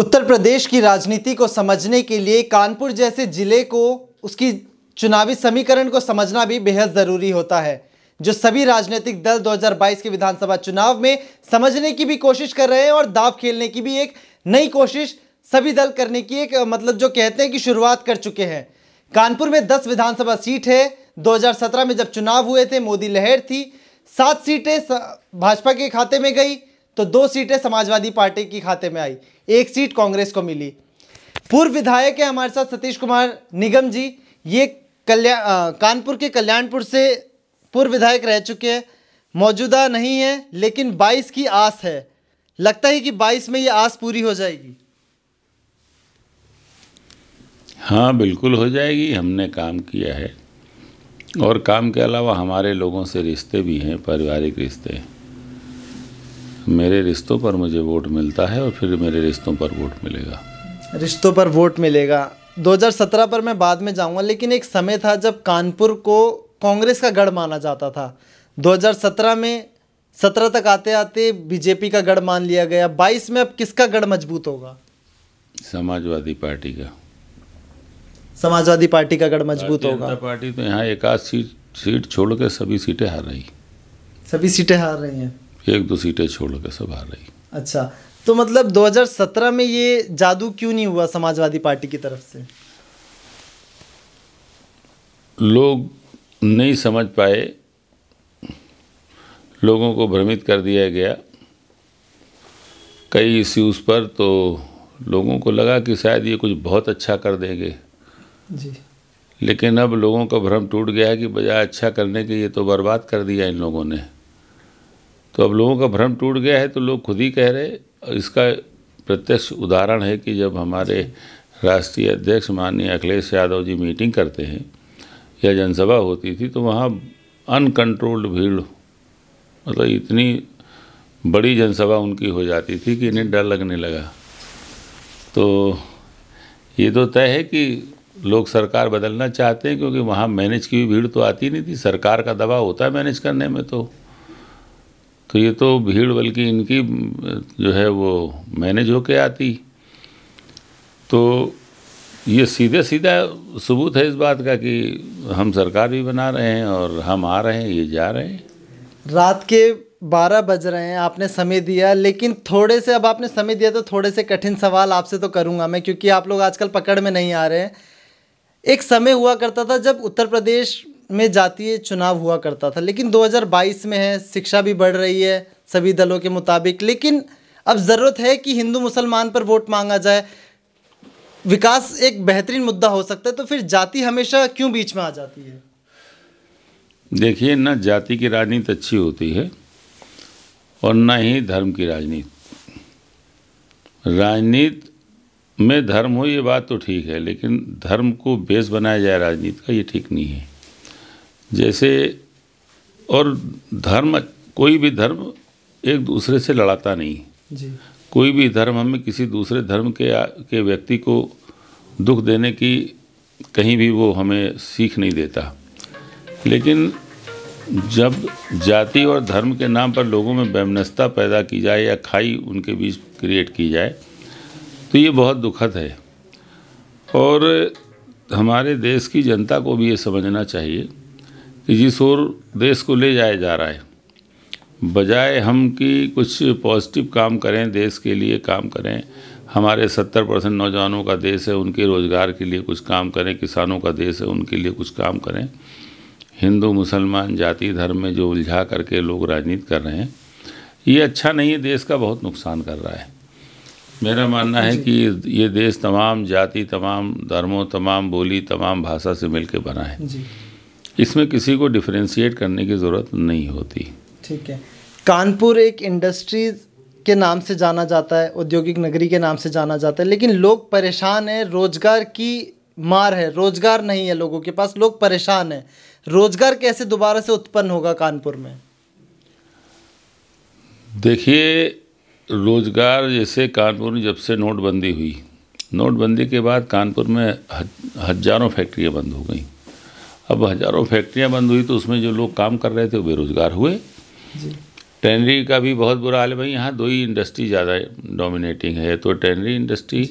उत्तर प्रदेश की राजनीति को समझने के लिए कानपुर जैसे जिले को, उसकी चुनावी समीकरण को समझना भी बेहद ज़रूरी होता है, जो सभी राजनीतिक दल 2022 के विधानसभा चुनाव में समझने की भी कोशिश कर रहे हैं और दांव खेलने की भी एक नई कोशिश सभी दल करने की एक जो कहते हैं कि शुरुआत कर चुके हैं। कानपुर में 10 विधानसभा सीट है। 2017 में जब चुनाव हुए थे, मोदी लहर थी, 7 सीटें भाजपा के खाते में गई तो 2 सीटें समाजवादी पार्टी के खाते में आई, 1 सीट कांग्रेस को मिली। पूर्व विधायक है हमारे साथ सतीश कुमार निगम जी, ये कानपुर के कल्याणपुर से पूर्व विधायक रह चुके हैं, मौजूदा नहीं है लेकिन 22 की आस है। लगता है कि 22 में ये आस पूरी हो जाएगी? हाँ, बिल्कुल हो जाएगी। हमने काम किया है और काम के अलावा हमारे लोगों से रिश्ते भी हैं, पारिवारिक रिश्ते। मेरे रिश्तों पर मुझे वोट मिलता है और फिर मेरे रिश्तों पर वोट मिलेगा। रिश्तों पर वोट मिलेगा। 2017 पर मैं बाद में जाऊंगा, लेकिन एक समय था जब कानपुर को कांग्रेस का गढ़ माना जाता था। 2017 में 17 तक आते आते बीजेपी का गढ़ मान लिया गया। 22 में अब किसका गढ़ मजबूत होगा? समाजवादी पार्टी का। समाजवादी पार्टी का गढ़ मजबूत होगा। जनता पार्टी तो यहाँ 1 आध सीट छोड़ के सभी सीटें हार रही। सभी सीटें हार रही हैं? 1-2 सीटें छोड़ के सब हार रही। अच्छा, तो मतलब 2017 में ये जादू क्यों नहीं हुआ समाजवादी पार्टी की तरफ से? लोग नहीं समझ पाए, लोगों को भ्रमित कर दिया गया कई इश्यूज़ पर, तो लोगों को लगा कि शायद ये कुछ बहुत अच्छा कर देंगे जी। लेकिन अब लोगों का भ्रम टूट गया है कि बजाय अच्छा करने के ये तो बर्बाद कर दिया इन लोगों ने। तो अब लोगों का भ्रम टूट गया है तो लोग खुद ही कह रहे। इसका प्रत्यक्ष उदाहरण है कि जब हमारे राष्ट्रीय अध्यक्ष माननीय अखिलेश यादव जी मीटिंग करते हैं या जनसभा होती थी तो वहाँ अनकंट्रोल्ड भीड़, मतलब इतनी बड़ी जनसभा उनकी हो जाती थी कि इन्हें डर लगने लगा। तो ये तो तय है कि लोग सरकार बदलना चाहते हैं, क्योंकि वहाँ मैनेज की भी भीड़ तो आती नहीं थी। सरकार का दबाव होता है मैनेज करने में, तो ये तो भीड़ बल्कि इनकी जो है वो मैनेज होके आती। तो ये सीधा सबूत है इस बात का कि हम सरकार भी बना रहे हैं और हम आ रहे हैं, ये जा रहे हैं। रात के 12 बज रहे हैं, आपने समय दिया, लेकिन थोड़े से, अब आपने समय दिया तो थोड़े से कठिन सवाल आपसे तो करूंगा मैं, क्योंकि आप लोग आजकल पकड़ में नहीं आ रहे हैं। एक समय हुआ करता था जब उत्तर प्रदेश में जातीय चुनाव हुआ करता था, लेकिन 2022 में है, शिक्षा भी बढ़ रही है सभी दलों के मुताबिक, लेकिन अब ज़रूरत है कि हिंदू मुसलमान पर वोट मांगा जाए। विकास एक बेहतरीन मुद्दा हो सकता है, तो फिर जाति हमेशा क्यों बीच में आ जाती है? देखिए, ना जाति की राजनीति अच्छी होती है और ना ही धर्म की राजनीति। राजनीति में धर्म हो ये बात तो ठीक है, लेकिन धर्म को बेस बनाया जाए राजनीति का, ये ठीक नहीं है। जैसे, और धर्म, कोई भी धर्म एक दूसरे से लड़ाता नहीं जी। कोई भी धर्म हमें किसी दूसरे धर्म के व्यक्ति को दुख देने की कहीं भी वो हमें सीख नहीं देता। लेकिन जब जाति और धर्म के नाम पर लोगों में वैमनस्यता पैदा की जाए या खाई उनके बीच क्रिएट की जाए तो ये बहुत दुखद है। और हमारे देश की जनता को भी ये समझना चाहिए कि जिस ओर देश को ले जाया जा रहा है, बजाय हम कि कुछ पॉजिटिव काम करें, देश के लिए काम करें। हमारे 70% नौजवानों का देश है, उनके रोज़गार के लिए कुछ काम करें। किसानों का देश है, उनके लिए कुछ काम करें। हिंदू मुसलमान जाति धर्म में जो उलझा करके लोग राजनीति कर रहे हैं, ये अच्छा नहीं है, देश का बहुत नुकसान कर रहा है। मेरा मानना है कि ये देश तमाम जाति, तमाम धर्मों, तमाम बोली, तमाम भाषा से मिलकर बना है। इसमें किसी को डिफरेंशिएट करने की ज़रूरत नहीं होती। ठीक है। कानपुर एक इंडस्ट्रीज़ के नाम से जाना जाता है, औद्योगिक नगरी के नाम से जाना जाता है, लेकिन लोग परेशान हैं, रोजगार की मार है, रोजगार नहीं है लोगों के पास, लोग परेशान हैं। रोजगार कैसे दोबारा से उत्पन्न होगा कानपुर में? देखिए, रोजगार जैसे कानपुर में जब से नोटबंदी हुई, नोटबंदी के बाद कानपुर में हजारों फैक्ट्रियां बंद हो गई। अब हजारों फैक्ट्रियां बंद हुई तो उसमें जो लोग काम कर रहे थे वो बेरोजगार हुए। टैनरी का भी बहुत बुरा हाल है भाई। यहाँ 2 ही इंडस्ट्री ज़्यादा डोमिनेटिंग है, तो टैनरी इंडस्ट्री,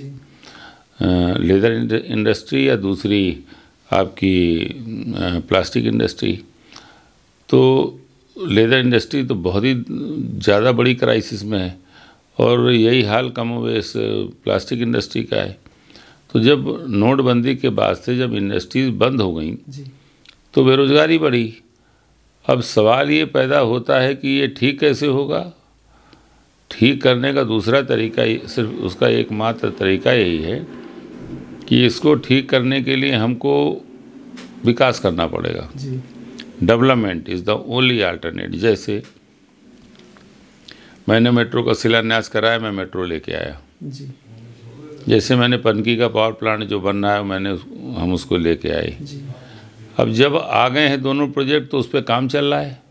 लेदर इंडस्ट्री, या दूसरी आपकी प्लास्टिक इंडस्ट्री। तो लेदर इंडस्ट्री तो बहुत ही ज़्यादा बड़ी क्राइसिस में है, और यही हाल कमोबेश प्लास्टिक इंडस्ट्री का है। तो जब नोटबंदी के बाद से जब इंडस्ट्रीज बंद हो गई तो बेरोज़गारी बढ़ी। अब सवाल ये पैदा होता है कि ये ठीक कैसे होगा। ठीक करने का दूसरा तरीका, सिर्फ उसका एकमात्र तरीका यही है कि इसको ठीक करने के लिए हमको विकास करना पड़ेगा। Development is the only alternate. जैसे मैंने मेट्रो का शिलान्यास कराया, मैं मेट्रो लेके आया। जैसे मैंने पनकी का पावर प्लांट जो बन रहा है, हम उसको लेके आए। अब जब आ गए हैं दोनों प्रोजेक्ट, तो उस पर काम चल रहा है।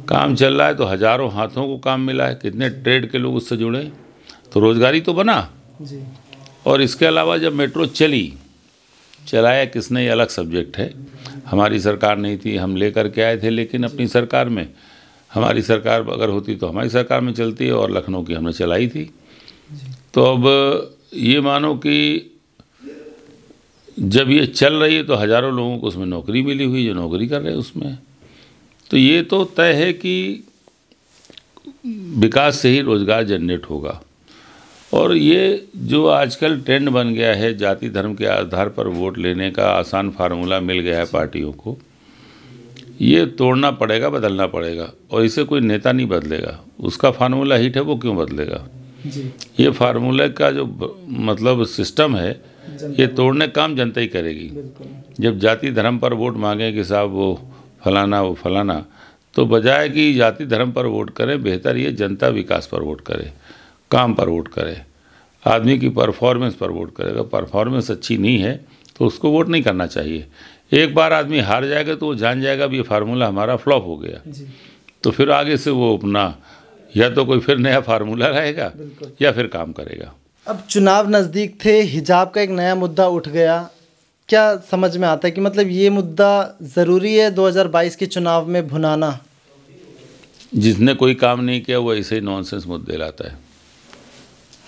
काम चल रहा है तो हज़ारों हाथों को काम मिला है, कितने ट्रेड के लोग उससे जुड़े, तो रोज़गारी तो बना। और इसके अलावा जब मेट्रो चलाया किसने, ये अलग सब्जेक्ट है। हमारी सरकार नहीं थी, हम लेकर के आए थे, लेकिन अपनी सरकार में, हमारी सरकार अगर होती तो हमारी सरकार में चलती है, और लखनऊ की हमने चलाई थी। तो अब ये मानो कि जब ये चल रही है तो हज़ारों लोगों को उसमें नौकरी मिली हुई, जो नौकरी कर रहे हैं उसमें। तो ये तो तय है कि विकास से ही रोज़गार जनरेट होगा। और ये जो आजकल ट्रेंड बन गया है, जाति धर्म के आधार पर वोट लेने का आसान फार्मूला मिल गया है पार्टियों को, ये तोड़ना पड़ेगा, बदलना पड़ेगा। और इसे कोई नेता नहीं बदलेगा, उसका फार्मूला हिट है, वो क्यों बदलेगा। ये फार्मूले का जो मतलब सिस्टम है, ये तोड़ने काम जनता ही करेगी। जब जाति धर्म पर वोट मांगे कि साहब वो फलाना, तो बजाय कि जाति धर्म पर वोट करें, बेहतर ये जनता विकास पर वोट करे, काम पर वोट करे, आदमी की परफॉर्मेंस पर वोट करेगा। परफॉर्मेंस अच्छी नहीं है तो उसको वोट नहीं करना चाहिए। एक बार आदमी हार जाएगा तो वो जान जाएगा भी ये फार्मूला हमारा फ्लॉप हो गया, तो फिर आगे से वो अपना या तो कोई फिर नया फार्मूला रहेगा या फिर काम करेगा। अब चुनाव नज़दीक थे, हिजाब का एक नया मुद्दा उठ गया। क्या समझ में आता है कि मतलब ये मुद्दा ज़रूरी है 2022 के चुनाव में भुनाना? जिसने कोई काम नहीं किया वो ऐसे ही नॉनसेंस मुद्दे लाता है।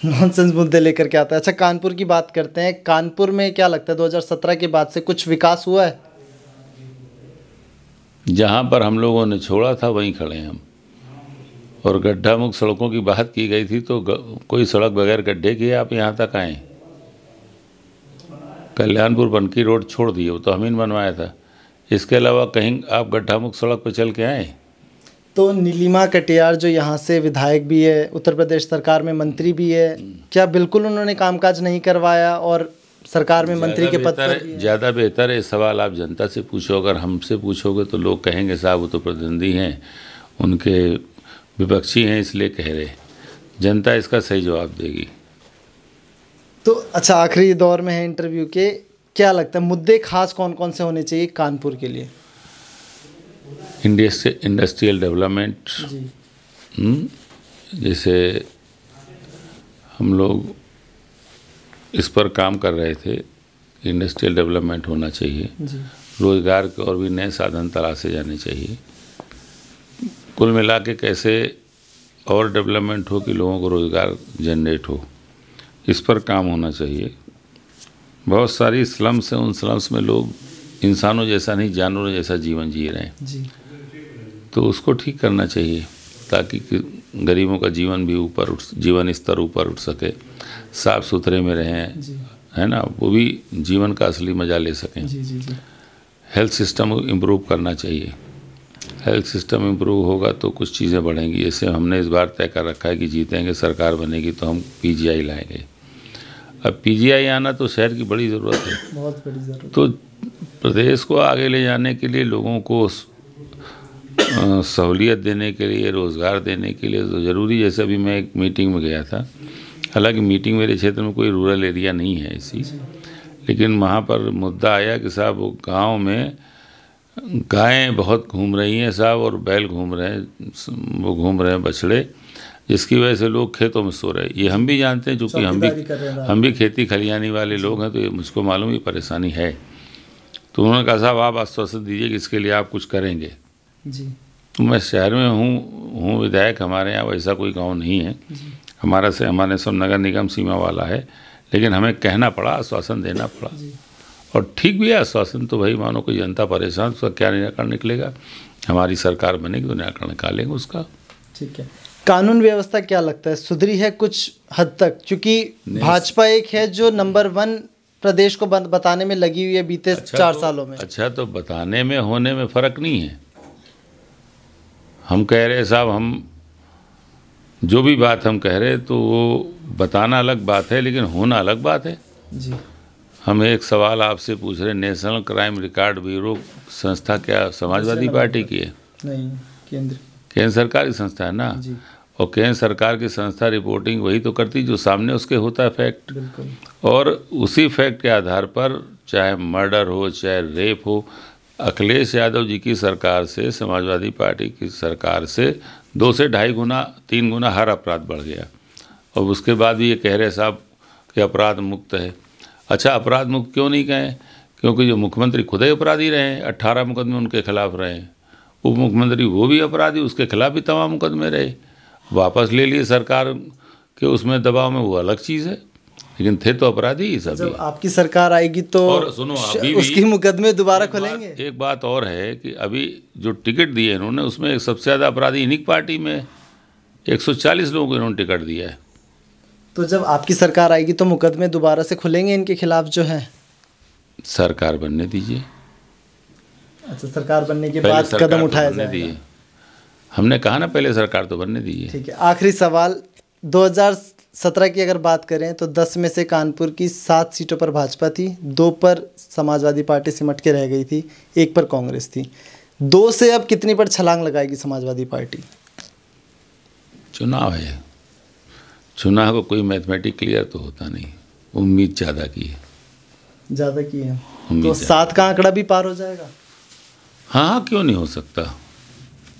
नॉनसेंस मुद्दे लेकर के आता है। अच्छा, कानपुर की बात करते हैं। कानपुर में क्या लगता है 2017 के बाद से कुछ विकास हुआ है? जहाँ पर हम लोगों ने छोड़ा था वहीं खड़े हैं हम। और गड्ढा मुक्त सड़कों की बात की गई थी, तो कोई सड़क बगैर गड्ढे की आप यहाँ तक आए। कल्याणपुर बनकी रोड छोड़ दिए, वो तो हम ही ने बनवाया था। इसके अलावा कहीं आप गड्ढा मुक्त सड़क पर चल के आए? तो नीलिमा कटियार जो यहाँ से विधायक भी है, उत्तर प्रदेश सरकार में मंत्री भी है, क्या बिल्कुल उन्होंने कामकाज नहीं करवाया और सरकार में मंत्री के पद पर? ज़्यादा बेहतर है सवाल आप जनता से पूछो। अगर हमसे पूछोगे तो लोग कहेंगे साहब वो तो प्रतिनिधि हैं, उनके विपक्षी हैं इसलिए कह रहे। जनता इसका सही जवाब देगी। तो अच्छा, आखिरी दौर में है इंटरव्यू के, क्या लगता है मुद्दे खास कौन कौन से होने चाहिए कानपुर के लिए? इंडस्ट्रियल डेवलपमेंट, जैसे हम लोग इस पर काम कर रहे थे, इंडस्ट्रियल डेवलपमेंट होना चाहिए। रोज़गार के और भी नए साधन तलाशे जाने चाहिए। कुल मिला के कैसे और डेवलपमेंट हो कि लोगों को रोज़गार जनरेट हो, इस पर काम होना चाहिए। बहुत सारी स्लम्स हैं, उन स्लम्स में लोग इंसानों जैसा नहीं जानवरों जैसा जीवन जी रहे हैं, तो उसको ठीक करना चाहिए ताकि गरीबों का जीवन भी जीवन स्तर ऊपर उठ सके, साफ़ सुथरे में रहें, है ना, वो भी जीवन का असली मज़ा ले सकें। हेल्थ सिस्टम इम्प्रूव करना चाहिए। हेल्थ सिस्टम इम्प्रूव होगा तो कुछ चीज़ें बढ़ेंगी। जैसे हमने इस बार तय कर रखा है कि जीतेंगे, सरकार बनेगी तो हम पीजीआई लाएंगे। अब पीजीआई आना तो शहर की बड़ी ज़रूरत है, बहुत बड़ी ज़रूरत। तो प्रदेश को आगे ले जाने के लिए, लोगों को सहूलियत देने के लिए, रोज़गार देने के लिए तो ज़रूरी। जैसे अभी मैं एक मीटिंग में गया था, हालांकि मीटिंग मेरे क्षेत्र में कोई रूरल एरिया नहीं है ऐसी, लेकिन वहाँ पर मुद्दा आया कि साहब वो गाँव में गायें बहुत घूम रही हैं साहब, और बैल घूम रहे हैं, वो घूम रहे हैं बछड़े, जिसकी वजह से लोग खेतों में सो रहे हैं। ये हम भी जानते हैं, चूँकि हम भी खेती खलियानी वाले लोग हैं, तो ये मुझको मालूम ही परेशानी है। तो उन्होंने कहा साहब आप आश्वासन दीजिए कि इसके लिए आप कुछ करेंगे। जी। तो मैं शहर में हूँ, हूँ विधायक, हमारे यहाँ वैसा कोई गांव नहीं है। हमारे सब नगर निगम सीमा वाला है, लेकिन हमें कहना पड़ा, आश्वासन देना पड़ा, और ठीक भी है आश्वासन। तो भाई मानो कोई जनता परेशान, उसका क्या निराकरण निकलेगा, हमारी सरकार बनेगी तो निराकरण निकालेंगे उसका। ठीक है। कानून व्यवस्था क्या लगता है सुधरी है कुछ हद तक? क्योंकि भाजपा एक है जो नंबर 1 प्रदेश को बताने में लगी हुई है बीते 4 सालों में। अच्छा, तो बताने में होने में फ़र्क नहीं है। हम कह रहे साहब, हम जो भी बात हम कह रहे तो वो बताना अलग बात है, लेकिन होना अलग बात है जी। हम एक सवाल आपसे पूछ रहे, नेशनल क्राइम रिकॉर्ड ब्यूरो संस्था क्या समाजवादी पार्टी की है? नहीं, केंद्र सरकार की संस्था है ना जी। और केंद्र सरकार की संस्था रिपोर्टिंग वही तो करती जो सामने उसके होता है फैक्ट। और उसी फैक्ट के आधार पर चाहे मर्डर हो चाहे रेप हो, अखिलेश यादव जी की सरकार से, समाजवादी पार्टी की सरकार से 2 से 2.5 गुना 3 गुना हर अपराध बढ़ गया। और उसके बाद भी ये कह रहे साहब कि अपराध मुक्त है। अच्छा, अपराध मुक्त क्यों नहीं कहें? क्योंकि जो मुख्यमंत्री खुद ही अपराधी रहे हैं, 18 मुकदमे उनके खिलाफ रहे। उप मुख्यमंत्री वो भी अपराधी, उसके खिलाफ भी तमाम मुकदमे रहे, वापस ले लिए सरकार के उसमें दबाव में, वो अलग चीज़ है, लेकिन थे तो अपराधी ही सभी। जब आपकी सरकार आएगी तो और सुनो, अभी उसकी मुकदमे दोबारा खुलेंगे। एक बात और है कि अभी जो टिकट दिए इन्होंने, उसमें सबसे ज़्यादा अपराधी इन्हीं पार्टी में 140 लोगों को इन्होंने टिकट दिया है। तो जब आपकी सरकार आएगी तो मुकदमे दोबारा से खुलेंगे इनके खिलाफ जो है? सरकार बनने दीजिए। अच्छा, सरकार बनने के बाद कदम उठाया जाएगा। हमने कहा ना, पहले सरकार तो बनने दीजिए। ठीक है। आखिरी सवाल, 2017 की अगर बात करें तो 10 में से कानपुर की 7 सीटों पर भाजपा थी, 2 पर समाजवादी पार्टी सिमट के रह गई थी, 1 पर कांग्रेस थी। 2 से अब कितनी पर छलांग लगाएगी समाजवादी पार्टी? चुनाव है, चुनाव को कोई मैथमेटिक क्लियर तो होता नहीं, उम्मीद ज़्यादा की है। ज़्यादा की है तो 7 का आंकड़ा भी पार हो जाएगा? हाँ, क्यों नहीं हो सकता?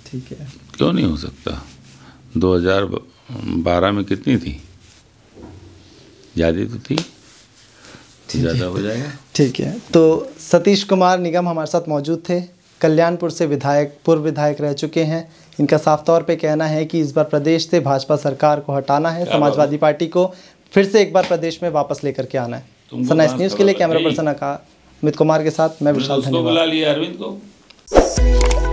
ठीक है, क्यों नहीं हो सकता? 2012 में कितनी थी? ज़्यादा तो थी, ज़्यादा हो जाएगा। ठीक है। तो सतीश कुमार निगम हमारे साथ मौजूद थे, कल्याणपुर से पूर्व विधायक रह चुके हैं। इनका साफ तौर पे कहना है कि इस बार प्रदेश से भाजपा सरकार को हटाना है, समाजवादी पार्टी को फिर से एक बार प्रदेश में वापस लेकर के आना है। सनराइज न्यूज़ के लिए कैमरा पर्सन अमित कुमार के साथ मैं विशाल। धन्यवाद। बुला लिया अरविंद को।